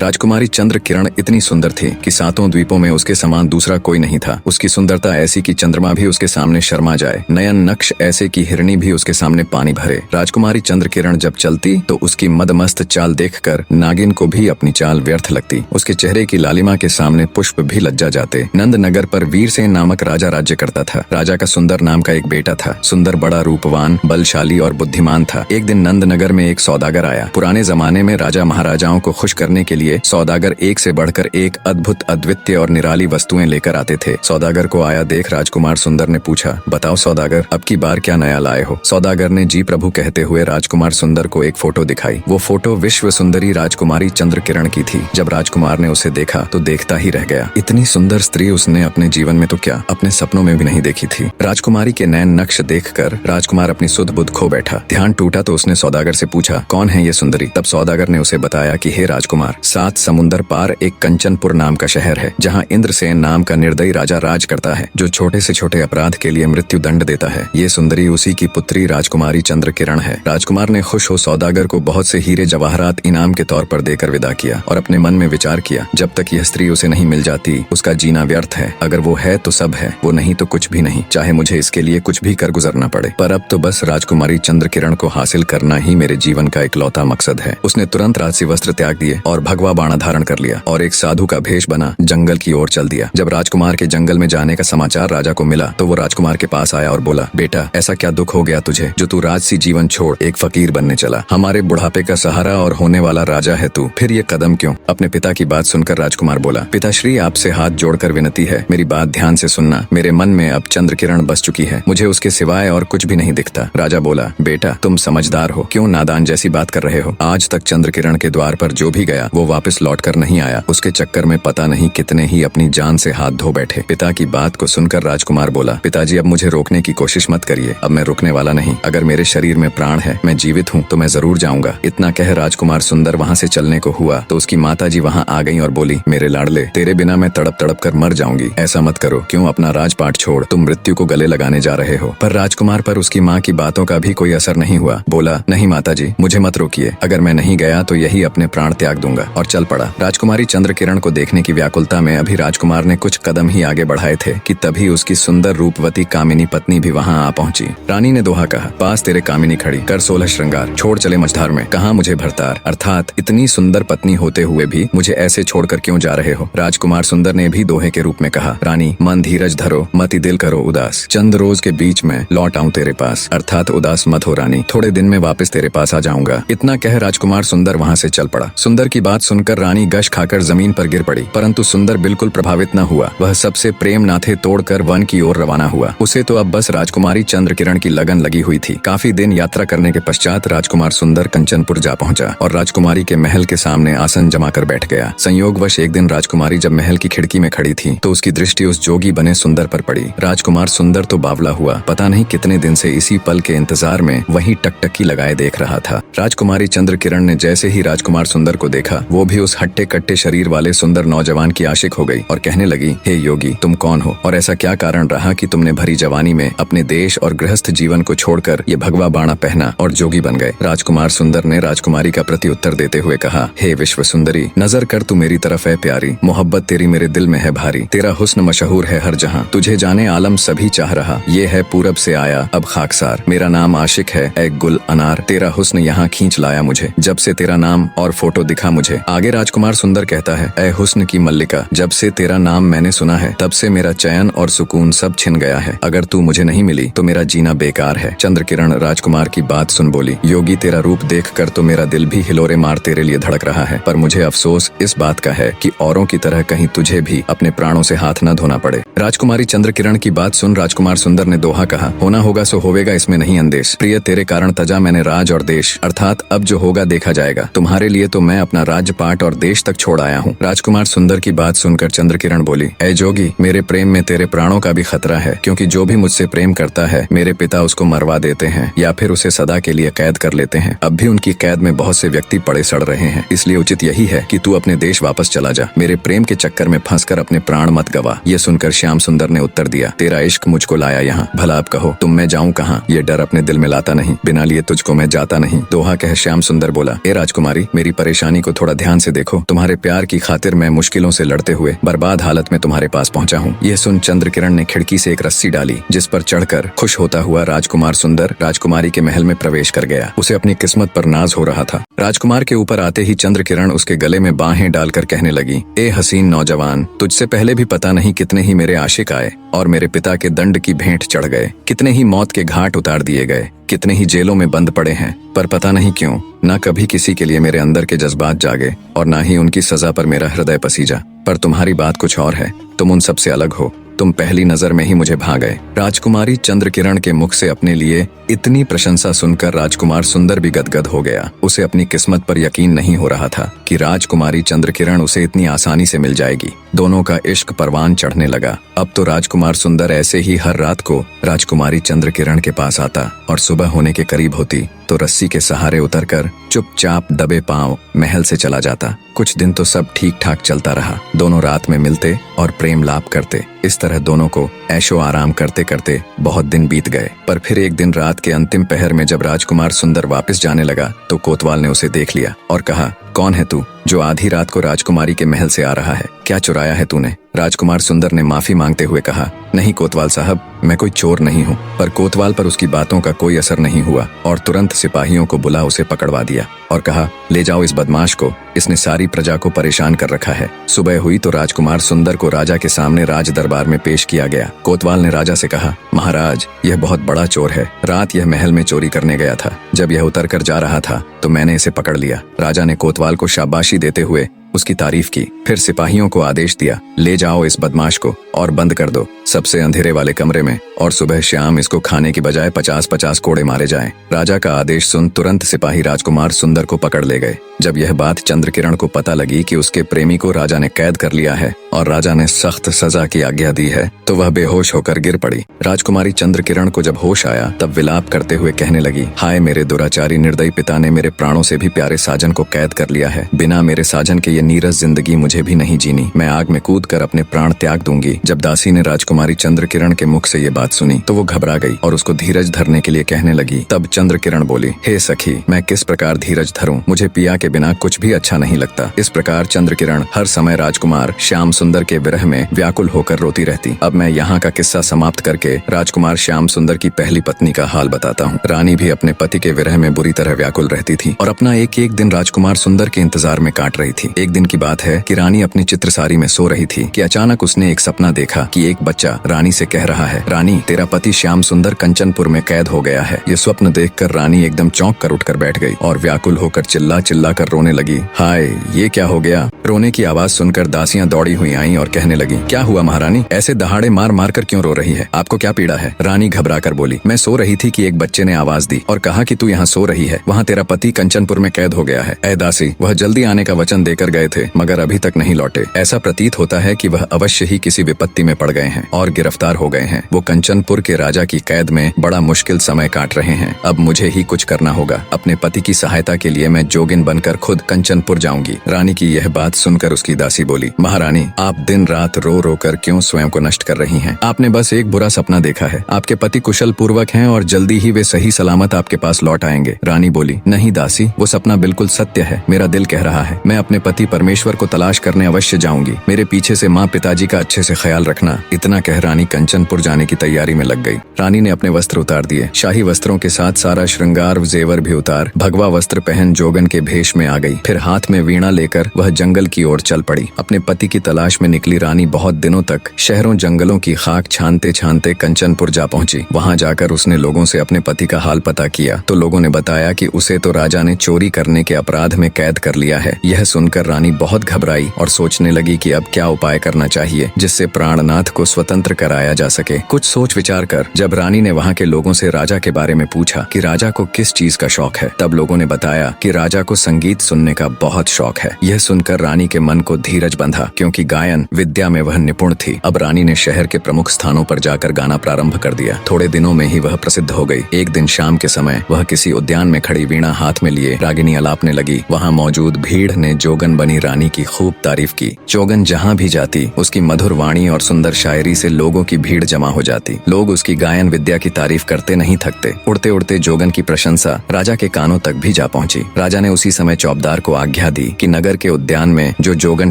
राजकुमारी चंद्र किरण इतनी सुंदर थी कि सातों द्वीपों में उसके समान दूसरा कोई नहीं था। उसकी सुंदरता ऐसी कि चंद्रमा भी उसके सामने शर्मा जाए, नयन नक्श ऐसे कि हिरणी भी उसके सामने पानी भरे। राजकुमारी चंद्र किरण जब चलती तो उसकी मदमस्त चाल देखकर नागिन को भी अपनी चाल व्यर्थ लगती। उसके चेहरे की लालिमा के सामने पुष्प भी लज्जा जाते। नंद नगर पर वीरसेन नामक राजा राज्य करता था। राजा का सुंदर नाम का एक बेटा था। सुंदर, बड़ा, रूपवान, बलशाली और बुद्धिमान था। एक दिन नंद नगर में एक सौदागर आया। पुराने जमाने में राजा महाराजाओं को खुश करने के लिए सौदागर एक से बढ़कर एक अद्भुत, अद्वितीय और निराली वस्तुएं लेकर आते थे। सौदागर को आया देख राजकुमार सुंदर ने पूछा, बताओ सौदागर, अब की बार क्या नया लाए हो? सौदागर ने जी प्रभु कहते हुए राजकुमार सुंदर को एक फोटो दिखाई। वो फोटो विश्व सुंदरी राजकुमारी चंद्र किरण की थी। जब राजकुमार ने उसे देखा तो देखता ही रह गया। इतनी सुंदर स्त्री उसने अपने जीवन में तो क्या, अपने सपनों में भी नहीं देखी थी। राजकुमारी के नैन नक्श देखकर राजकुमार अपनी सुध बुध खो बैठा। ध्यान टूटा तो उसने सौदागर से पूछा, कौन है ये सुंदरी? तब सौदागर ने उसे बताया कि हे राजकुमार, 7 समुंदर पार एक कंचनपुर नाम का शहर है, जहाँ इंद्रसेन नाम का निर्दयी राजा राज करता है, जो छोटे से छोटे अपराध के लिए मृत्यु दंड देता है। ये सुंदरी उसी की पुत्री राजकुमारी चंद्र किरण है। राजकुमार ने खुश हो सौदागर को बहुत से हीरे जवाहरात इनाम के तौर पर देकर विदा किया और अपने मन में विचार किया, जब तक यह स्त्री उसे नहीं मिल जाती उसका जीना व्यर्थ है। अगर वो है तो सब है, वो नहीं तो कुछ भी नहीं, चाहे मुझे इसके लिए कुछ भी कर गुजरना पड़े। पर अब तो बस राजकुमारी चंद्र किरण को हासिल करना ही मेरे जीवन का इकलौता मकसद है। उसने तुरंत राजसी वस्त्र त्याग दिए और भगवा बाणा धारण कर लिया और एक साधु का भेष बना जंगल की ओर चल दिया। जब राजकुमार के जंगल में जाने का समाचार राजा को मिला तो वो राजकुमार के पास आया और बोला, बेटा, ऐसा क्या दुख हो गया तुझे जो तू राजसी जीवन छोड़ एक फकीर बनने चला? हमारे बुढ़ापे का सहारा और होने वाला राजा है तू, फिर ये कदम क्यों? अपने पिता की बात सुनकर राजकुमार बोला, पिताश्री, आपसे हाथ जोड़कर विनती है, मेरी बात ध्यान से सुनना। मेरे मन में अब चंद्र किरण बस चुकी है, मुझे उसके सिवाय और कुछ भी नहीं दिखता। राजा बोला, बेटा, तुम समझदार हो, क्यों नादान जैसी बात कर रहे हो? आज तक चंद्र किरण के द्वार पर जो भी गया वो वापस लौट कर नहीं आया। उसके चक्कर में पता नहीं कितने ही अपनी जान से हाथ धो बैठे। पिता की बात को सुनकर राजकुमार बोला, पिताजी, अब मुझे रोकने की कोशिश मत करिए, अब मैं रुकने वाला नहीं। अगर मेरे शरीर में प्राण है, मैं जीवित हूँ, तो मैं जरूर जाऊंगा। इतना कह राजकुमार सुंदर वहाँ से चलने को हुआ तो उसकी माताजी वहाँ आ गई और बोली, मेरे लाडले, तेरे बिना मैं तड़प तड़प कर मर जाऊंगी। ऐसा मत करो, क्यों अपना राजपाट छोड़ तुम मृत्यु को गले लगाने जा रहे हो? पर राजकुमार पर उसकी माँ की बातों का भी कोई असर नहीं हुआ। बोला, नहीं माताजी, मुझे मत रोकिए, अगर मैं नहीं गया तो यही अपने प्राण त्याग दूंगा, और चल पड़ा। राजकुमारी चंद्र किरण को देखने की व्याकुलता में अभी राजकुमार ने कुछ कदम ही आगे बढ़ाए थे कि तभी उसकी सुंदर रूपवती कामिनी पत्नी भी वहाँ आ पहुंची। रानी ने दोहा कहा, पास तेरे कामिनी खड़ी, कर 16 श्रृंगार, छोड़ चले मझधार में, कहाँ मुझे भरतार। अर्थात इतनी सुंदर पत्नी होते हुए भी मुझे ऐसे छोड़कर क्यों जा रहे हो? राजकुमार सुंदर ने भी दोहे के रूप में कहा, रानी, मन धीरज धरो, मति दिल करो उदास, चंद रोज के बीच में लौट आऊं तेरे पास, अर्थात उदास मत हो रानी, थोड़े दिन में वापस तेरे पास आ जाऊंगा। इतना कह राजकुमार सुंदर वहाँ से चल पड़ा। सुंदर की बात सुनकर रानी गश खाकर जमीन पर गिर पड़ी, परंतु सुंदर बिल्कुल प्रभावित न हुआ। वह सबसे प्रेम नाथे तोड़कर वन की ओर रवाना हुआ। उसे तो अब बस राजकुमारी चंद्र किरण की लगन लगी हुई थी। काफी दिन यात्रा करने के पश्चात राजकुमार सुंदर कंचनपुर जा पहुंचा और राजकुमारी के महल के सामने आसन जमा कर बैठ गया। संयोगवश एक दिन राजकुमारी जब महल की खिड़की में खड़ी थी तो उसकी दृष्टि उस जोगी बने सुंदर पर पड़ी। राजकुमार सुंदर तो बावला हुआ, पता नहीं कितने दिन से इसी पल के इंतजार में वही टकटकी लगाए देख रहा था। राजकुमारी चंद्र किरण ने जैसे ही राजकुमार सुंदर को देखा, वो भी उस हट्टे कट्टे शरीर वाले सुंदर नौजवान की आशिक हो गई और कहने लगी, हे योगी, तुम कौन हो और ऐसा क्या कारण रहा कि तुमने भरी जवानी में अपने देश और गृहस्थ जीवन को छोड़कर ये भगवा बाणा पहना और जोगी बन गए? राजकुमार सुंदर ने राजकुमारी का प्रति उत्तर देते हुए कहा, हे विश्व सुंदरी, नजर कर तू मेरी तरफ है प्यारी, मोहब्बत तेरी मेरे दिल में है भारी, तेरा हुस्न मशहूर है हर जहां, तुझे जाने आलम सभी चाह रहा, ये है पूरब से आया अब खाकसार, मेरा नाम आशिक है ए गुल अनार, तेरा हुस्न यहाँ खींच लाया मुझे, जब से तेरा नाम और फोटो दिखा मुझे। आगे राजकुमार सुंदर कहता है, ए हुस्न की मल्लिका, जब से तेरा नाम मैंने सुना है तब से मेरा चैन और सुकून सब छिन गया है, अगर तू मुझे नहीं मिली तो मेरा जीना बेकार है। चंद्र किरण राजकुमार की बात सुन बोली, योगी, तेरा रूप देखकर तो मेरा दिल भी हिलोरे मार तेरे लिए धड़क रहा है, पर मुझे अफसोस इस बात का है कि औरों की तरह कहीं तुझे भी अपने प्राणों से हाथ न धोना पड़े। राजकुमारी चंद्र किरण की बात सुन राजकुमार सुंदर ने दोहा कहा, होना होगा सो होवेगा, इसमें नहीं अंदेश, प्रिय, तेरे कारण तजा मैंने राज और देश, अर्थात अब जो होगा देखा जाएगा, तुम्हारे लिए तो मैं अपना राज्यपाट और देश तक छोड़ आया हूँ। राजकुमार सुंदर की बात सुनकर चंद्र किरण बोली, ऐ जोगी, मेरे प्रेम में तेरे प्राणों का भी खतरा है, क्योंकि जो भी मुझसे प्रेम करता है मेरे पिता उसको मरवा देते हैं या फिर उसे सदा के लिए कैद कर लेते हैं। अब भी उनकी कैद में बहुत से व्यक्ति पड़े सड़ रहे हैं, इसलिए उचित यही है कि तू अपने देश वापस चला जा, मेरे प्रेम के चक्कर में फंसकर अपने प्राण मत गवा। ये सुनकर श्याम सुंदर ने उत्तर दिया, तेरा इश्क मुझको लाया यहाँ, भला आप कहो तुम मैं जाऊँ कहाँ? ये डर अपने दिल में लाता नहीं, बिना लिए तुझको मैं जाता नहीं। दोहा कह श्याम सुंदर बोला, ए राजकुमारी, मेरी परेशानी को थोड़ा ध्यान ध्यान से देखो, तुम्हारे प्यार की खातिर मैं मुश्किलों से लड़ते हुए बर्बाद हालत में तुम्हारे पास पहुंचा हूँ। यह सुन चंद्रकिरण ने खिड़की से एक रस्सी डाली, जिस पर चढ़कर खुश होता हुआ राजकुमार सुंदर राजकुमारी के महल में प्रवेश कर गया। उसे अपनी किस्मत पर नाज हो रहा था। राजकुमार के ऊपर आते ही चंद्रकिरण उसके गले में बाहें डालकर कहने लगी, ए हसीन नौजवान, तुझसे पहले भी पता नहीं कितने ही मेरे आशिक आए और मेरे पिता के दंड की भेंट चढ़ गए, कितने ही मौत के घाट उतार दिए गए, कितने ही जेलों में बंद पड़े हैं, पर पता नहीं क्यों न कभी किसी के लिए मेरे अंदर के जज्बात जागे और न ही उनकी सजा पर मेरा हृदय पसीजा। पर तुम्हारी बात कुछ और है, तुम उन सबसे अलग हो, तुम पहली नजर में ही मुझे भा गए। राजकुमारी चंद्रकिरण के मुख से अपने लिए इतनी प्रशंसा सुनकर राजकुमार सुंदर भी गदगद हो गया। उसे अपनी किस्मत पर यकीन नहीं हो रहा था कि राजकुमारी चंद्रकिरण उसे इतनी आसानी से मिल जाएगी। दोनों का इश्क परवान चढ़ने लगा। अब तो राजकुमार सुंदर ऐसे ही हर रात को राजकुमारी चंद्रकिरण के पास आता और सुबह होने के करीब होती तो रस्सी के सहारे उतरकर चुपचाप दबे पांव महल से चला जाता। कुछ दिन तो सब ठीक ठाक चलता रहा। दोनों रात में मिलते और प्रेम लाप करते। इस तरह दोनों को ऐशो आराम करते करते बहुत दिन बीत गए। पर फिर एक दिन रात के अंतिम पहर में जब राजकुमार सुंदर वापस जाने लगा तो कोतवाल ने उसे देख लिया और कहा, कौन है तू जो आधी रात को राजकुमारी के महल से आ रहा है? क्या चुराया है तूने? राजकुमार सुंदर ने माफी मांगते हुए कहा, नहीं कोतवाल साहब, मैं कोई चोर नहीं हूँ। पर कोतवाल पर उसकी बातों का कोई असर नहीं हुआ और तुरंत सिपाहियों को बुला उसे पकड़वा दिया और कहा, ले जाओ इस बदमाश को, इसने सारी प्रजा को परेशान कर रखा है। सुबह हुई तो राजकुमार सुंदर को राजा के सामने राज दरबार में पेश किया गया। कोतवाल ने राजा से कहा, महाराज, यह बहुत बड़ा चोर है। रात यह महल में चोरी करने गया था। जब यह उतर कर जा रहा था तो मैंने इसे पकड़ लिया। राजा ने कोतवाल को शाबाशी देते हुए उसकी तारीफ की। फिर सिपाहियों को आदेश दिया, ले जाओ इस बदमाश को और बंद कर दो सबसे अंधेरे वाले कमरे में, और सुबह शाम इसको खाने की बजाय 50-50 कोड़े मारे जाएं। राजा का आदेश सुन तुरंत सिपाही राजकुमार सुंदर को पकड़ ले गए। जब यह बात चंद्रकिरण को पता लगी कि उसके प्रेमी को राजा ने कैद कर लिया है और राजा ने सख्त सजा की आज्ञा दी है तो वह बेहोश होकर गिर पड़ी। राजकुमारी चंद्रकिरण को जब होश आया तब विलाप करते हुए कहने लगी, हाय मेरे दुराचारी निर्दयी पिता ने मेरे प्राणों से भी प्यारे साजन को कैद कर लिया है। बिना मेरे साजन के ये नीरस जिंदगी मुझे भी नहीं जीनी। मैं आग में कूद कर अपने प्राण त्याग दूंगी। जब दासी ने राजकुमारी चंद्रकिरण के मुख से ये बात सुनी तो वो घबरा गई और उसको धीरज धरने के लिए कहने लगी। तब चंद्रकिरण बोली, हे सखी, मैं किस प्रकार धीरज धरूं? मुझे पिया के बिना कुछ भी अच्छा नहीं लगता। इस प्रकार चंद्रकिरण हर समय राजकुमार श्याम सुंदर के विरह में व्याकुल होकर रोती रहती। अब मैं यहाँ का किस्सा समाप्त करके राजकुमार श्याम सुंदर की पहली पत्नी का हाल बताता हूँ। रानी भी अपने पति के विरह में बुरी तरह व्याकुल रहती थी और अपना एक एक दिन राजकुमार सुंदर के इंतजार में काट रही थी। एक दिन की बात है कि रानी अपनी चित्रसारी में सो रही थी कि अचानक उसने एक सपना देखा कि एक बच्चा रानी से कह रहा है, रानी, तेरा पति श्याम सुंदर कंचनपुर में कैद हो गया है। ये स्वप्न देखकर रानी एकदम चौंक कर उठकर बैठ गई और व्याकुल होकर चिल्ला चिल्ला कर रोने लगी। हाय, ये क्या हो गया? रोने की आवाज सुनकर दासियां दौड़ी हुई आईं और कहने लगी, क्या हुआ महारानी? ऐसे दहाड़े मार मार कर क्यों रो रही है? आपको क्या पीड़ा है? रानी घबरा कर बोली, मैं सो रही थी कि एक बच्चे ने आवाज दी और कहा कि तू यहाँ सो रही है, वहाँ तेरा पति कंचनपुर में कैद हो गया है। ऐ दासी, वह जल्दी आने का वचन देकर गए थे मगर अभी तक नहीं लौटे। ऐसा प्रतीत होता है कि वह अवश्य ही किसी विपत्ति में पड़ गए हैं और गिरफ्तार हो गए हैं। वो कंचनपुर के राजा की कैद में बड़ा मुश्किल समय काट रहे हैं। अब मुझे ही कुछ करना होगा। अपने पति की सहायता के लिए मैं जोगिन बनकर खुद कंचनपुर जाऊंगी। रानी की यह बात सुनकर उसकी दासी बोली, महारानी, आप दिन रात रो रो कर क्यों स्वयं को नष्ट कर रही हैं? आपने बस एक बुरा सपना देखा है। आपके पति कुशल पूर्वक हैं और जल्दी ही वे सही सलामत आपके पास लौट आएंगे। रानी बोली, नहीं दासी, वो सपना बिल्कुल सत्य है। मेरा दिल कह रहा है मैं अपने पति परमेश्वर को तलाश करने अवश्य जाऊंगी। मेरे पीछे से माँ पिताजी का अच्छे से ख्याल रखना। इतना कह रानी कंचनपुर जाने की तैयारी में लग गई। रानी ने अपने वस्त्र उतार दिए, शाही वस्त्रों के साथ सारा श्रृंगार जेवर भी उतार भगवा वस्त्र पहन जोगन के भेष में आ गई। फिर हाथ में वीणा लेकर वह जंगल की ओर चल पड़ी। अपने पति की तलाश में निकली रानी बहुत दिनों तक शहरों जंगलों की खाक छानते छानते कंचनपुर जा पहुंची। वहां जाकर उसने लोगों से अपने पति का हाल पता किया तो लोगों ने बताया कि उसे तो राजा ने चोरी करने के अपराध में कैद कर लिया है। यह सुनकर रानी बहुत घबराई और सोचने लगी कि अब क्या उपाय करना चाहिए जिससे प्राणनाथ को स्वतंत्र कराया जा सके। कुछ सोच विचार कर जब रानी ने वहाँ के लोगों से राजा के बारे में पूछा कि राजा को किस चीज का शौक है, तब लोगों ने बताया कि राजा को संगीत सुनने का बहुत शौक है। यह सुनकर रानी के मन को धीरज बंधा क्योंकि गायन विद्या में वह निपुण थी। अब रानी ने शहर के प्रमुख स्थानों पर जाकर गाना प्रारंभ कर दिया। थोड़े दिनों में ही वह प्रसिद्ध हो गई। एक दिन शाम के समय वह किसी उद्यान में खड़ी वीणा हाथ में लिए रागिनी अलापने लगी। वहाँ मौजूद भीड़ ने जोगन बनी रानी की खूब तारीफ की। जोगन जहाँ भी जाती उसकी मधुर वाणी और सुंदर शायरी से लोगों की भीड़ जमा हो जाती। लोग उसकी गायन विद्या की तारीफ करते नहीं थकते। उड़ते उड़ते जोगन की प्रशंसा राजा के कानों तक भी जा पहुंची। राजा ने उसी समय चौबदार को आज्ञा दी कि नगर के उद्यान में जो जोगन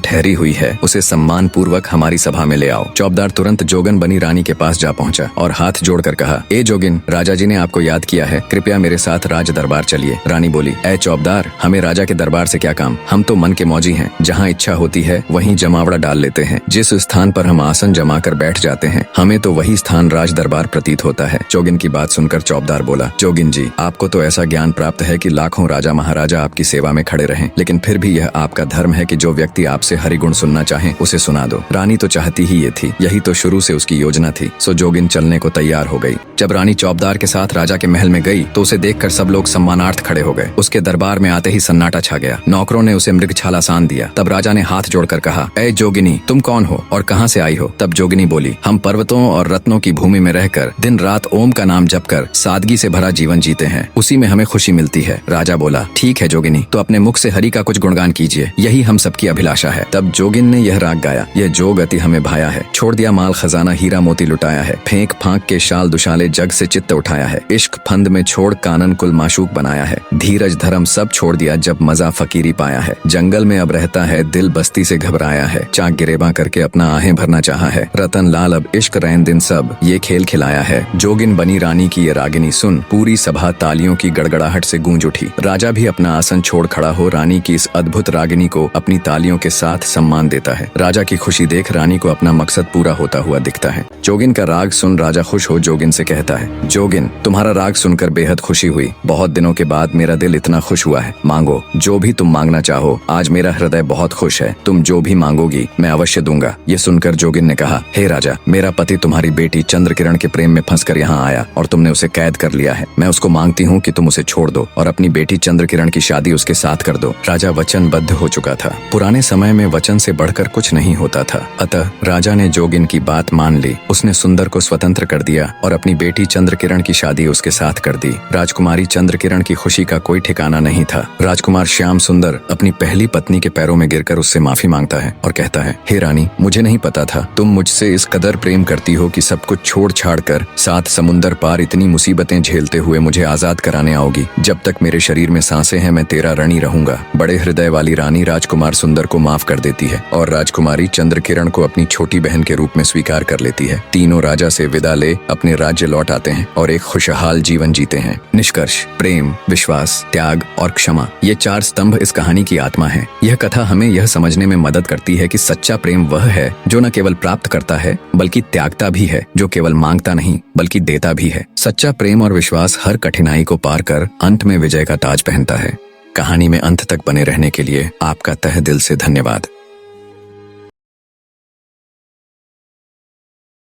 ठहरी हुई है उसे सम्मान पूर्वक हमारी सभा में ले आओ। चौबदार तुरंत जोगन बनी रानी के पास जा पहुंचा और हाथ जोड़कर कहा, ए जोगिन, राजा जी ने आपको याद किया है, कृपया मेरे साथ राज दरबार चलिए। रानी बोली, ए चौबदार, हमें राजा के दरबार से क्या काम, हम तो मन के मौजी हैं, जहाँ इच्छा होती है वहीं जमावड़ा डाल लेते हैं। जिस स्थान पर हम आसन जमा कर बैठ जाते हैं हमें तो वही स्थान राज दरबार प्रतीत होता है। जोगिन की बात सुनकर चौबदार बोला, जोगिन जी, आपको तो ऐसा ज्ञान प्राप्त है कि लाखों राजा महाराजा आपकी सेवा में खड़े रहें, लेकिन फिर भी यह आपका धर्म है कि जो व्यक्ति आपसे हरिगुण सुनना चाहे उसे सुना दो। रानी तो चाहती ही ये थी, यही तो शुरू से उसकी योजना थी। सो जोगिन चलने को तैयार हो गई। जब रानी चौबदार के साथ राजा के महल में गई तो उसे देखकर सब लोग सम्मानार्थ खड़े हो गए। उसके दरबार में आते ही सन्नाटा छा गया। नौकरों ने उसे मृगछाला सान दिया। तब राजा ने हाथ जोड़कर कहा, ए जोगिनी, तुम कौन हो और कहाँ से आई हो? तब जोगिनी बोली, हम पर्वतों और रत्नों की भूमि में रहकर दिन रात ओम का नाम जपकर सादगी से भरा जीवन जीते हैं, उसी में हमें खुशी मिलती है। राजा बोला, ठीक है जोगिनी, तो अपने मुख से हरि का कुछ गुणगान कीजिए, यही हम सबकी अभिलाषा है। तब जोगिन ने यह राग गाया, यह जोग अति हमें भाया है, छोड़ दिया माल खजाना हीरा मोती लुटाया है, फेंक फांक के शाल दुशाले जग से चित्त उठाया है, इश्क फंद में छोड़ कानन कुल माशूक बनाया है, धीरज धर्म सब छोड़ दिया जब मजा फकीरी पाया है, जंगल में अब रहता है दिल बस्ती से घबराया है, चाक गिरेबा करके अपना आहें भरना चाहा है, रतन लाल अब इश्क रैन दिन सब ये खेल खिलाया है। जोगिन बनी रानी की ये रागिनी सुन पूरी सभा तालियों की गड़गड़ाहट से गूंज उठी। राजा भी अपना आसन छोड़ खड़ा हो रानी की इस अद्भुत रागिनी को अपनी तालियों के साथ सम्मान देता है। राजा की खुशी देख रानी को अपना मकसद पूरा होता हुआ दिखता है। जोगिन का राग सुन राजा खुश हो जोगिन से कहता है, जोगिन, तुम्हारा राग सुनकर बेहद खुशी हुई। बहुत दिनों के बाद मेरा दिल इतना खुश हुआ है। मांगो जो भी तुम मांगना चाहो, आज मेरा हृदय बहुत खुश है। तुम जो भी मांगोगी मैं अवश्य दूंगा। ये सुनकर जोगिन ने कहा, हे राजा, मेरा पति तुम्हारी बेटी चंद्रकिरण के प्रेम में फंसकर यहाँ आया और तुमने उसे कैद कर लिया है। मैं उसको मांगती हूँ कि तुम उसे छोड़ दो और अपनी बेटी चंद्रकिरण की शादी उसके साथ कर दो। राजा वचनबद्ध हो चुका था। पुराने समय में वचन से बढ़कर कुछ नहीं होता था। अतः राजा ने जोगिन की बात मान ली। उसने सुंदर को स्वतंत्र कर दिया और अपनी बेटी चंद्रकिरण की शादी उसके साथ कर दी। राजकुमारी चंद्रकिरण की खुशी का कोई ठिकाना नहीं था। राजकुमार श्याम सुंदर अपनी पहली पत्नी के पैरों में गिरकर उससे माफी मांगता है और कहता है, हे रानी, मुझे नहीं पता था तुम मुझसे इस कदर प्रेम करती हो कि सब कुछ छोड़ छाड़ कर 7 समुंदर पार इतनी मुसीबतें झेलते हुए मुझे आजाद कराने आओगी। जब तक मेरे शरीर में सांसें हैं मैं तेरा ऋणी रहूंगा। बड़े हृदय वाली रानी राजकुमार सुंदर को माफ कर देती है और राजकुमारी चंद्रकिरण को अपनी छोटी बहन के रूप में स्वीकार कर लेती है। तीनों राजा से विदा ले अपने राज्य लौट आते हैं और एक खुशहाल जीवन जीते हैं। निष्कर्ष, प्रेम, विश्वास, त्याग और क्षमा, ये 4 स्तंभ इस कहानी की आत्मा है। यह कथा हमें यह समझने में मदद करती है कि सच्चा प्रेम वह है जो न केवल प्राप्त करता है बल्कि त्यागता भी है, जो केवल मांगता नहीं बल्कि देता भी है। सच्चा प्रेम और विश्वास हर कठिनाई को पार कर अंत में विजय का ताज पहनता है। कहानी में अंत तक बने रहने के लिए आपका तहे दिल से धन्यवाद।